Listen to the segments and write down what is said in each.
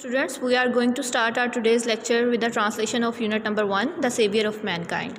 Students, we are going to start our today's lecture with the translation of unit number 1, the savior of mankind.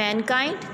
Mankind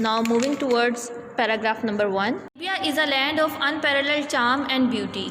Now moving towards paragraph number 1. Arabia is a land of unparalleled charm and beauty.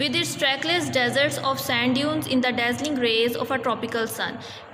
With its trackless deserts of sand dunes in the dazzling rays of a tropical sun.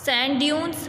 Sand dunes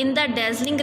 In the dazzling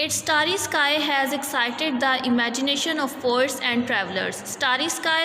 Its starry sky has excited the imagination of poets and travelers. Starry sky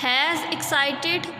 Has excited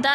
The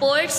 poets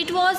It was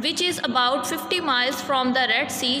which is about 50 miles from the Red Sea,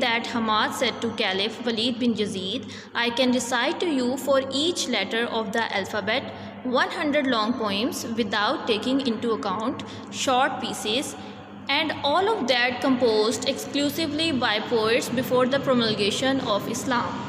That Hamad said to Caliph Walid bin Yazid, I can recite to you for each letter of the alphabet 100 long poems without taking into account short pieces, and all of that composed exclusively by poets before the promulgation of Islam.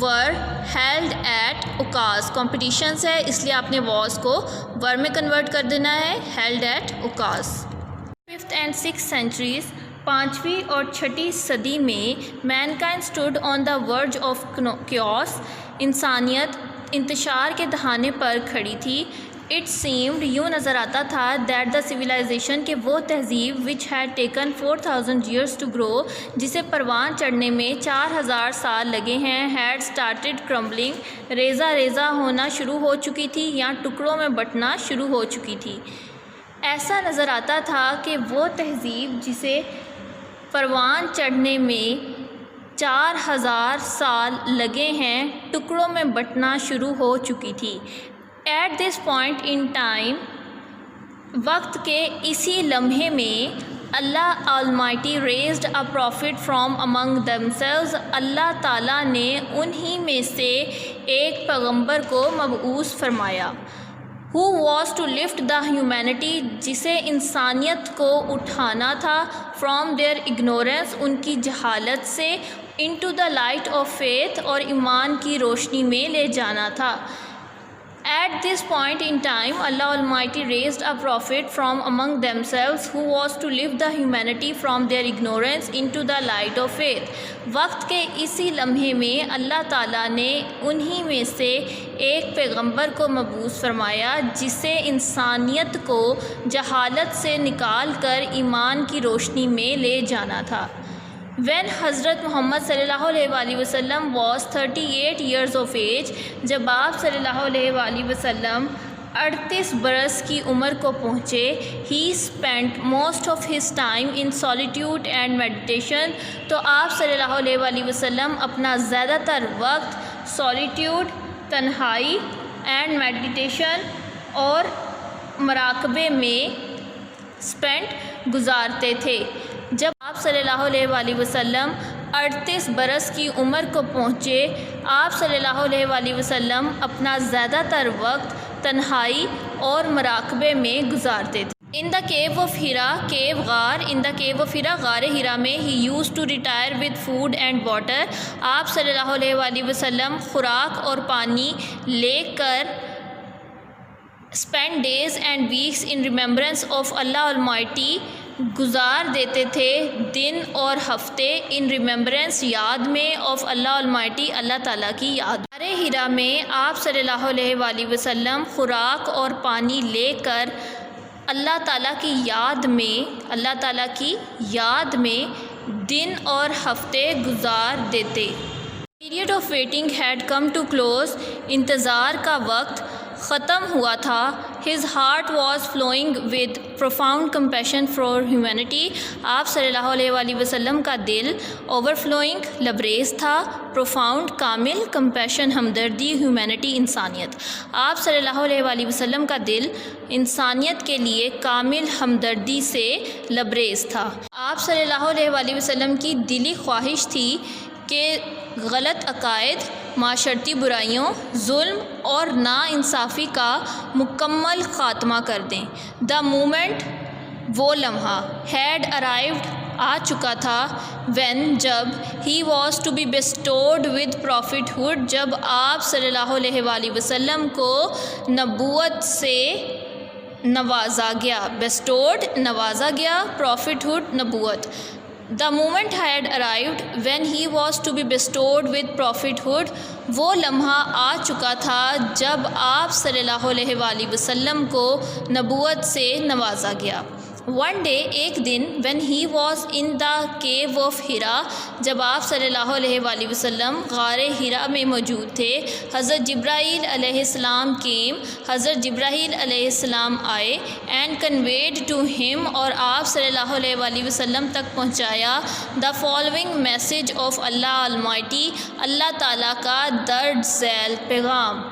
ور held at Okaz. Competitions ہے اس لیے آپ نے was کو ور میں convert کر دینا ہے, held at Okaz. 5th and 6th centuries, 5ویں اور 6ٹھی صدی میں mankind stood on the verge of chaos. انسانیت انتشار کے دہانے پر کھڑی تھی. اٹ سیمڈ یوں نظر آتا تھا دیٹ دا سویلائزیشن کہ وہ تہذیب which had taken 4000 years to grow, جسے پروان چڑھنے میں 4000 سال لگے ہیں, ہیڈ اسٹارٹیڈ کرمبلنگ, ریزہ ریزہ ہونا شروع ہو چکی تھی یا ٹکڑوں میں بٹنا شروع ہو چکی تھی. ایسا نظر آتا تھا کہ وہ تہذیب جسے پروان چڑھنے میں 4000 سال لگے ہیں ٹکڑوں میں بٹنا شروع ہو چکی تھی. At this point in time, وقت کے اسی لمحے میں, Allah almighty raised a prophet from amongst themselves. اللہ تعالیٰ نے انہی میں سے ایک پیغمبر کو مبعوث فرمایا. who was to lift the humanity, جسے انسانیت کو اٹھانا تھا, from their ignorance, ان کی جہالت سے, into the light of faith, اور ایمان کی روشنی میں لے جانا تھا. At this point in time, Allah Almighty raised a prophet from among themselves who was to lift the humanity from their ignorance into the light of faith. وقت کے اسی لمحے میں اللہ تعالیٰ نے انہی میں سے ایک پیغمبر کو مبعوث فرمایا جسے انسانیت کو جہالت سے نکال کر ایمان کی روشنی میں لے جانا تھا. When حضرت محمد صلی اللہ علیہ وآلہ وسلم was 38 years of age, جب آپ صلی اللہ علیہ وآلہ وسلم 38 برس کی عمر کو پہنچے, he spent most of his time in solitude and meditation, تو آپ صلی اللہ علیہ وآلہ وسلم اپنا زیادہ تر وقت solitude, تنہائی, and meditation اور مراقبے میں spent گزارتے تھے. جب آپ صلی اللہ علیہ وآلہ وسلم 38 برس کی عمر کو پہنچے, آپ صلی اللہ علیہ وآلہ وسلم اپنا زیادہ تر وقت تنہائی اور مراقبے میں گزارتے تھے. ان دا کیو آف ہیرا, کیو غار, ان دا کیو آف ہیرا, غار ہیرا میں, he used to retire with food and water, آپ صلی اللہ علیہ وآلہ وسلم خوراک اور پانی لے کر spend days and weeks in remembrance of Allah Almighty, گزار دیتے تھے دن اور ہفتے in remembrance, یاد میں, of اللہ Almighty, اللہ تعالیٰ کی یاد. غار ہیرا میں آپ صلی اللہ علیہ وآلہ وسلم خوراک اور پانی لے کر اللہ تعالیٰ کی یاد میں دن اور ہفتے گزار دیتے. Period of waiting had come to close, انتظار کا وقت ختم ہوا تھا. His heart was flowing with profound compassion for humanity, آپ صلی اللہ علیہ وآلہ وسلم کا دل اوور فلوئنگ, لبریز تھا, پروفاؤنڈ کامل, کمپیشن ہمدردی, ہیومینٹی انسانیت, آپ صلی اللہ علیہ وآلہ وسلم کا دل انسانیت کے لیے کامل ہمدردی سے لبریز تھا. آپ صلی اللہ علیہ وآلہ وسلم کی دلی خواہش تھی کہ غلط عقائد, معاشرتی برائیوں, ظلم اور ناانصافی کا مکمل خاتمہ کر دیں. دا مومنٹ, وہ لمحہ, ہیڈ ارائیوڈ, آ چکا تھا, وین, جب, he was to be bestowed with prophethood, جب آپ صلی اللہ علیہ وآلہ وسلم کو نبوت سے نوازا گیا. بیسٹورڈ, نوازا گیا, پروفٹ ہوڈ, نبوت. The moment had arrived when he was to be bestowed with prophethood, وہ لمحہ آ چکا تھا جب آپ صلی اللہ علیہ وآلہ وسلم کو نبوت سے نوازا گیا. One day, ایک دن, when he was in the cave of Hira, جب آپ صلی اللہ علیہ وآلہ وسلم غار ہیرا میں موجود تھے, حضرت جبرائیل علیہ السلام came, حضرت جبرائیل علیہ السلام آئے, and conveyed to him, اور آپ صلی اللہ علیہ وآلہ وسلم تک پہنچایا, the following message of Allah Almighty, اللہ تعالیٰ کا درج ذیل پیغام.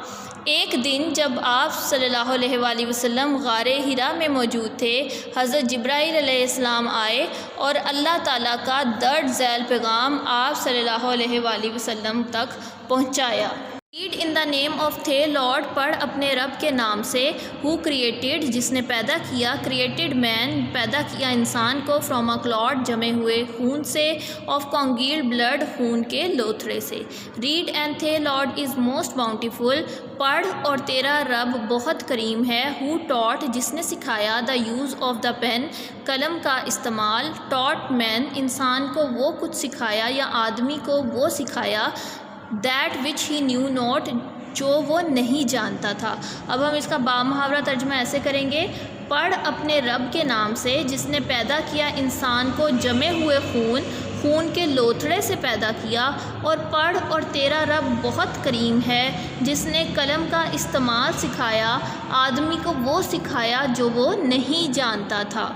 ایک دن جب آپ صلی اللہ علیہ وآلہ وسلم غار ہیرا میں موجود تھے, حضرت جبرائیل علیہ السلام آئے اور اللہ تعالیٰ کا درج ذیل پیغام آپ صلی اللہ علیہ وآلہ وسلم تک پہنچایا. Read in the name of thy Lord, پڑھ اپنے رب کے نام سے، ہو کریٹڈ جس نے پیدا کیا، کریٹڈ مین پیدا کیا انسان کو، فرام اے کلاڈ جمے ہوئے خون سے، آف کانگیلڈ بلڈ خون کے لوتھڑے سے۔ ریڈ اینڈ تھے لارڈ از موسٹ باؤنٹیفل، پڑھ اور تیرا رب بہت کریم ہے، ہو ٹاٹ جس نے سکھایا، the use of the pen قلم کا استعمال، ٹاٹ مین انسان کو وہ کچھ سکھایا یا آدمی کو وہ سکھایا، that which he new not جو وہ نہیں جانتا تھا۔ اب ہم اس کا بامحاورہ ترجمہ ایسے کریں گے، پڑھ اپنے رب کے نام سے جس نے پیدا کیا انسان کو جمے ہوئے خون کے لوتھڑے سے پیدا کیا، اور پڑھ اور تیرا رب بہت کریم ہے جس نے قلم کا استعمال سکھایا، آدمی کو وہ سکھایا جو وہ نہیں جانتا تھا۔